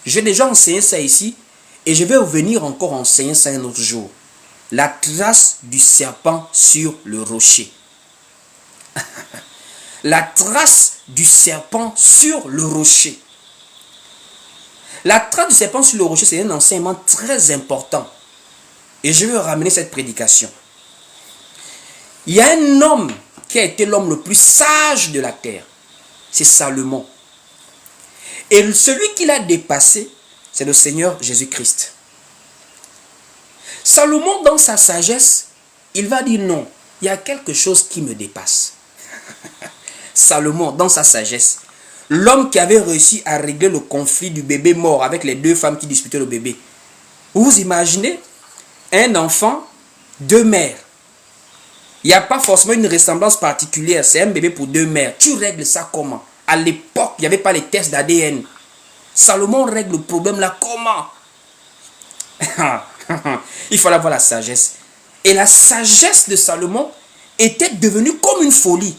J'ai déjà enseigné ça ici et je vais revenir encore enseigner ça un autre jour. La trace du serpent sur le rocher. La trace du serpent sur le rocher. La trace du serpent sur le rocher, c'est un enseignement très important. Et je vais ramener cette prédication. Il y a un homme qui a été l'homme le plus sage de la terre. C'est Salomon. Et celui qui l'a dépassé, c'est le Seigneur Jésus-Christ. Salomon, dans sa sagesse, il va dire non, il y a quelque chose qui me dépasse. Salomon, dans sa sagesse, l'homme qui avait réussi à régler le conflit du bébé mort avec les deux femmes qui disputaient le bébé. Vous imaginez un enfant, deux mères. Il n'y a pas forcément une ressemblance particulière, c'est un bébé pour deux mères. Tu règles ça comment? À l'époque, il n'y avait pas les tests d'ADN. Salomon règle le problème là comment? Il fallait avoir la sagesse. Et la sagesse de Salomon était devenue comme une folie.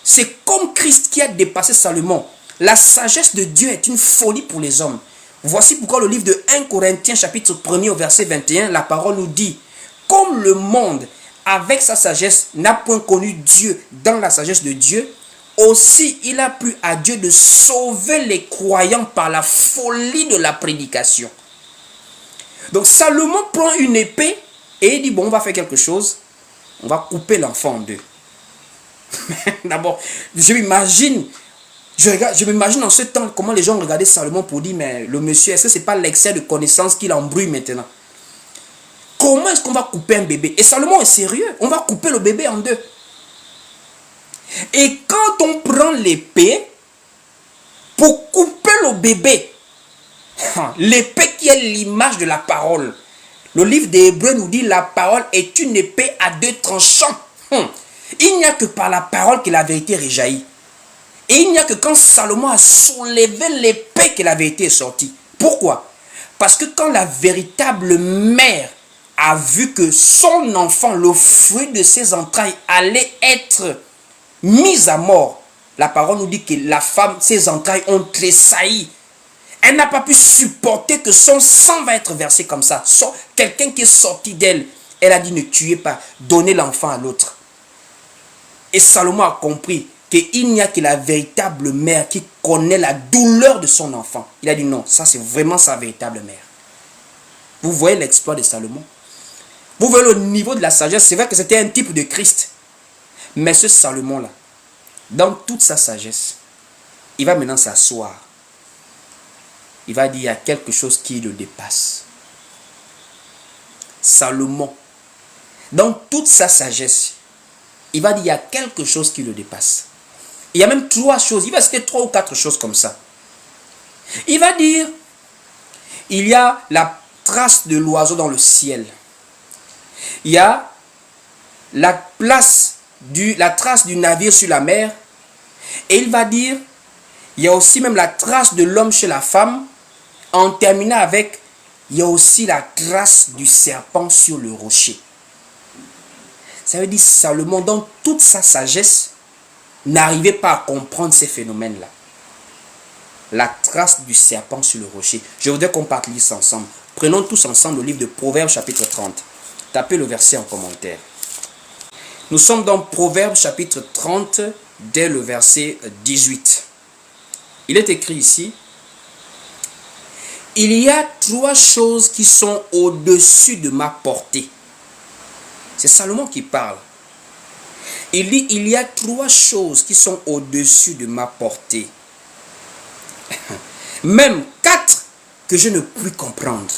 C'est comme Christ qui a dépassé Salomon. La sagesse de Dieu est une folie pour les hommes. Voici pourquoi le livre de 1 Corinthiens chapitre 1er au verset 21, la parole nous dit, comme le monde avec sa sagesse n'a point connu Dieu dans la sagesse de Dieu, aussi il a plu à Dieu de sauver les croyants par la folie de la prédication. Donc Salomon prend une épée et il dit, bon, on va faire quelque chose, on va couper l'enfant en deux. D'abord, je m'imagine en ce temps comment les gens regardaient Salomon pour dire, mais le monsieur, est-ce que ce n'est pas l'excès de connaissance qui l'embrouille maintenant? Comment est-ce qu'on va couper un bébé? Et Salomon est sérieux, on va couper le bébé en deux. Et quand on prend l'épée pour couper le bébé, l'épée qui est l'image de la parole, le livre des Hébreux nous dit la parole est une épée à deux tranchants. Il n'y a que par la parole que la vérité réjaillit. Et il n'y a que quand Salomon a soulevé l'épée que la vérité est sortie. Pourquoi? Parce que quand la véritable mère a vu que son enfant, le fruit de ses entrailles, allait être mis à mort, la parole nous dit que la femme, ses entrailles ont tressailli. Elle n'a pas pu supporter que son sang va être versé comme ça. Quelqu'un qui est sorti d'elle, elle a dit ne tuez pas, donnez l'enfant à l'autre. Et Salomon a compris qu'il n'y a que la véritable mère qui connaît la douleur de son enfant. Il a dit non, ça c'est vraiment sa véritable mère. Vous voyez l'exploit de Salomon? Vous voyez le niveau de la sagesse? C'est vrai que c'était un type de Christ. Mais ce Salomon-là, dans toute sa sagesse, il va maintenant s'asseoir. Il va dire, il y a quelque chose qui le dépasse. Salomon, dans toute sa sagesse, il va dire, il y a quelque chose qui le dépasse. Il y a même trois choses. Il va citer 3 ou 4 choses comme ça. Il va dire, il y a la trace de l'oiseau dans le ciel. Il y a la trace du navire sur la mer. Et il va dire, il y a aussi même la trace de l'homme chez la femme. En terminant avec, il y a aussi la trace du serpent sur le rocher. Ça veut dire Salomon, dans toute sa sagesse, n'arrivait pas à comprendre ces phénomènes-là. La trace du serpent sur le rocher. Je voudrais qu'on partage ça ensemble. Prenons tous ensemble le livre de Proverbes chapitre 30. Tapez le verset en commentaire. Nous sommes dans Proverbes chapitre 30, dès le verset 18. Il est écrit ici, il y a 3 choses qui sont au-dessus de ma portée. C'est Salomon qui parle. Il dit, il y a 3 choses qui sont au-dessus de ma portée. Même 4 que je ne puis comprendre.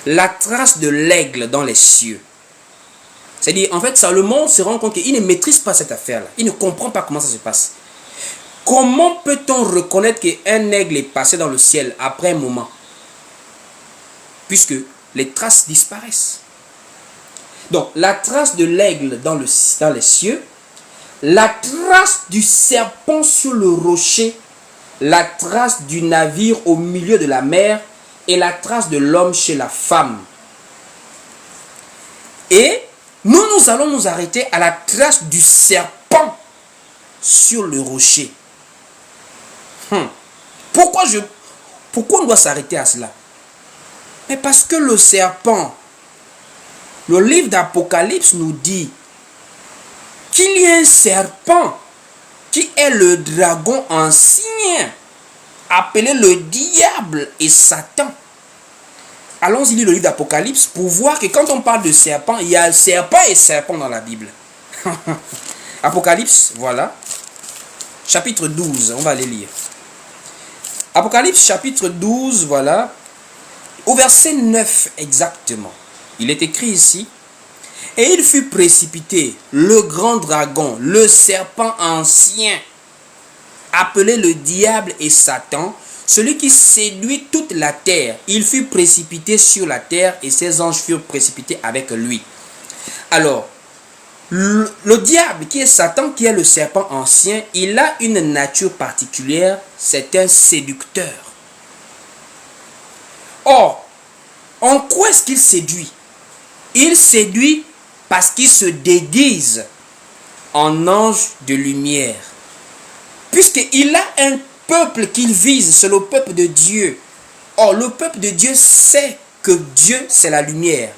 La trace de l'aigle dans les cieux. C'est-à-dire, en fait, Salomon se rend compte qu'il ne maîtrise pas cette affaire-là. Il ne comprend pas comment ça se passe. Comment peut-on reconnaître qu'un aigle est passé dans le ciel après un moment? Puisque les traces disparaissent. Donc, la trace de l'aigle dans les cieux, la trace du serpent sur le rocher, la trace du navire au milieu de la mer et la trace de l'homme chez la femme. Et nous allons nous arrêter à la trace du serpent sur le rocher. Pourquoi Pourquoi on doit s'arrêter à cela? Mais parce que le serpent, le livre d'Apocalypse nous dit qu'il y a un serpent qui est le dragon ancien, appelé le diable et Satan. Allons-y lire le livre d'Apocalypse pour voir que quand on parle de serpent, il y a serpent et serpent dans la Bible. Apocalypse, voilà. Chapitre 12, on va aller lire. Apocalypse chapitre 12, voilà. Au verset 9 exactement. Il est écrit ici. Et il fut précipité, le grand dragon, le serpent ancien, appelé le diable et Satan, celui qui séduit toute la terre. Il fut précipité sur la terre et ses anges furent précipités avec lui. Alors, le diable qui est Satan, qui est le serpent ancien, il a une nature particulière, c'est un séducteur. Or, en quoi est-ce qu'il séduit? Il séduit parce qu'il se déguise en ange de lumière. Puisqu'il a un peuple qu'il vise, c'est le peuple de Dieu. Or, le peuple de Dieu sait que Dieu, c'est la lumière.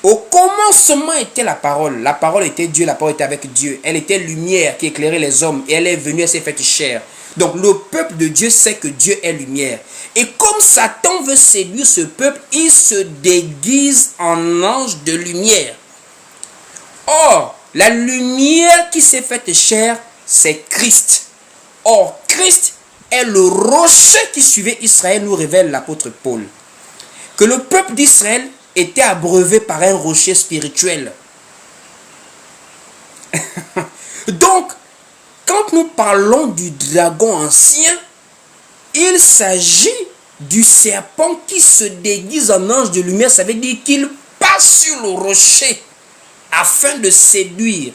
Au commencement était la parole. La parole était Dieu, la parole était avec Dieu. Elle était lumière qui éclairait les hommes. Et elle est venue, elle s'est faite chair. Donc le peuple de Dieu sait que Dieu est lumière. Et comme Satan veut séduire ce peuple, il se déguise en ange de lumière. Or, la lumière qui s'est faite chair, c'est Christ. Or, Christ est le rocher qui suivait Israël, nous révèle l'apôtre Paul. Que le peuple d'Israël était abreuvé par un rocher spirituel. Donc, quand nous parlons du dragon ancien, il s'agit du serpent qui se déguise en ange de lumière. Ça veut dire qu'il passe sur le rocher afin de séduire.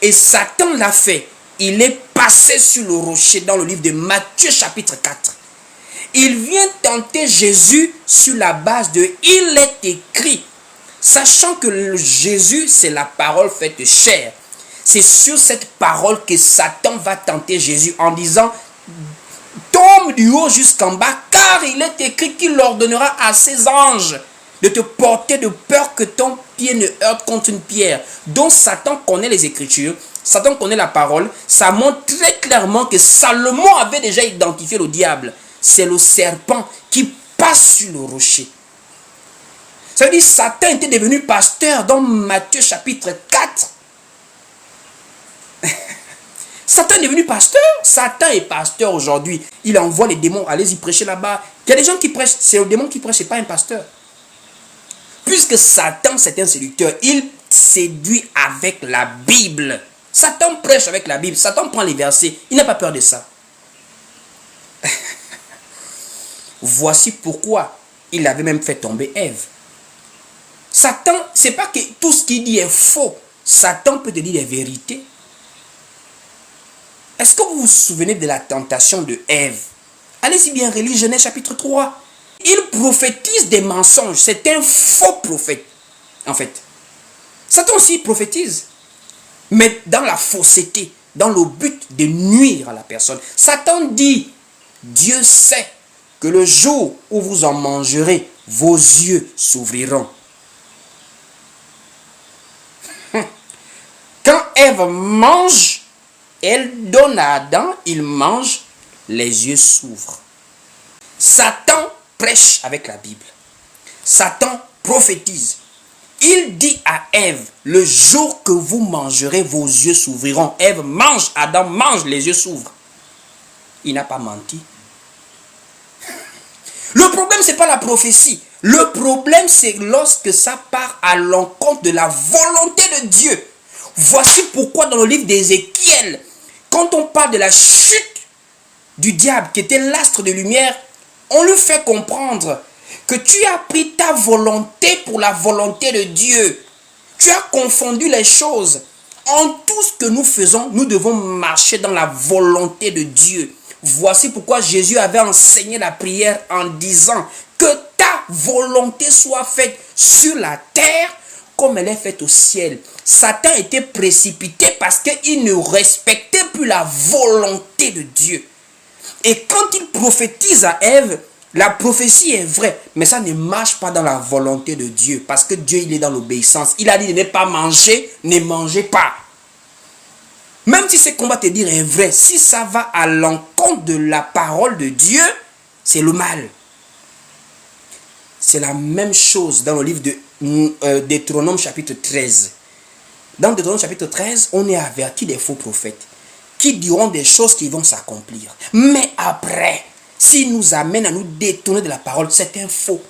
Et Satan l'a fait. Il est passé sur le rocher dans le livre de Matthieu chapitre 4. Il vient tenter Jésus sur la base de « il est écrit ». Sachant que Jésus, c'est la parole faite chair. C'est sur cette parole que Satan va tenter Jésus en disant « tombe du haut jusqu'en bas, car il est écrit qu'il ordonnera à ses anges de te porter de peur que ton pied ne heurte contre une pierre. » Donc Satan connaît les Écritures, Satan connaît la parole. Ça montre très clairement que Salomon avait déjà identifié le diable. C'est le serpent qui passe sur le rocher. Ça veut dire que Satan était devenu pasteur dans Matthieu chapitre 4. Satan est devenu pasteur. Satan est pasteur aujourd'hui. Il envoie les démons. Allez-y prêcher là-bas. Il y a des gens qui prêchent. C'est le démon qui prêche, ce n'est pas un pasteur. Puisque Satan, c'est un séducteur. Il séduit avec la Bible. Satan prêche avec la Bible. Satan prend les versets. Il n'a pas peur de ça. Voici pourquoi il avait même fait tomber Ève. Satan, c'est pas que tout ce qu'il dit est faux. Satan peut te dire des vérités. Est-ce que vous vous souvenez de la tentation de Ève? Allez-y bien relire Genèse chapitre 3. Il prophétise des mensonges. C'est un faux prophète, en fait. Satan aussi prophétise, mais dans la fausseté, dans le but de nuire à la personne. Satan dit, Dieu sait que le jour où vous en mangerez, vos yeux s'ouvriront. Quand Ève mange, elle donne à Adam, il mange, les yeux s'ouvrent. Satan prêche avec la Bible. Satan prophétise. Il dit à Ève, le jour que vous mangerez, vos yeux s'ouvriront. Ève mange, Adam mange, les yeux s'ouvrent. Il n'a pas menti. Le problème, ce n'est pas la prophétie. Le problème, c'est lorsque ça part à l'encontre de la volonté de Dieu. Voici pourquoi dans le livre d'Ézéchiel, quand on parle de la chute du diable, qui était l'astre de lumière, on lui fait comprendre que tu as pris ta volonté pour la volonté de Dieu. Tu as confondu les choses. En tout ce que nous faisons, nous devons marcher dans la volonté de Dieu. Voici pourquoi Jésus avait enseigné la prière en disant que ta volonté soit faite sur la terre comme elle est faite au ciel. Satan était précipité parce qu'il ne respectait plus la volonté de Dieu. Et quand il prophétise à Ève, la prophétie est vraie, mais ça ne marche pas dans la volonté de Dieu, parce que Dieu, il est dans l'obéissance. Il a dit de ne pas manger, ne mangez pas. Même si ce qu'on va te dire est vrai, si ça va à l'encontre de la parole de Dieu, c'est le mal. C'est la même chose dans le livre de Deutéronome chapitre 13. Dans Deutéronome chapitre 13, on est averti des faux prophètes qui diront des choses qui vont s'accomplir. Mais après, s'ils nous amènent à nous détourner de la parole, c'est un faux.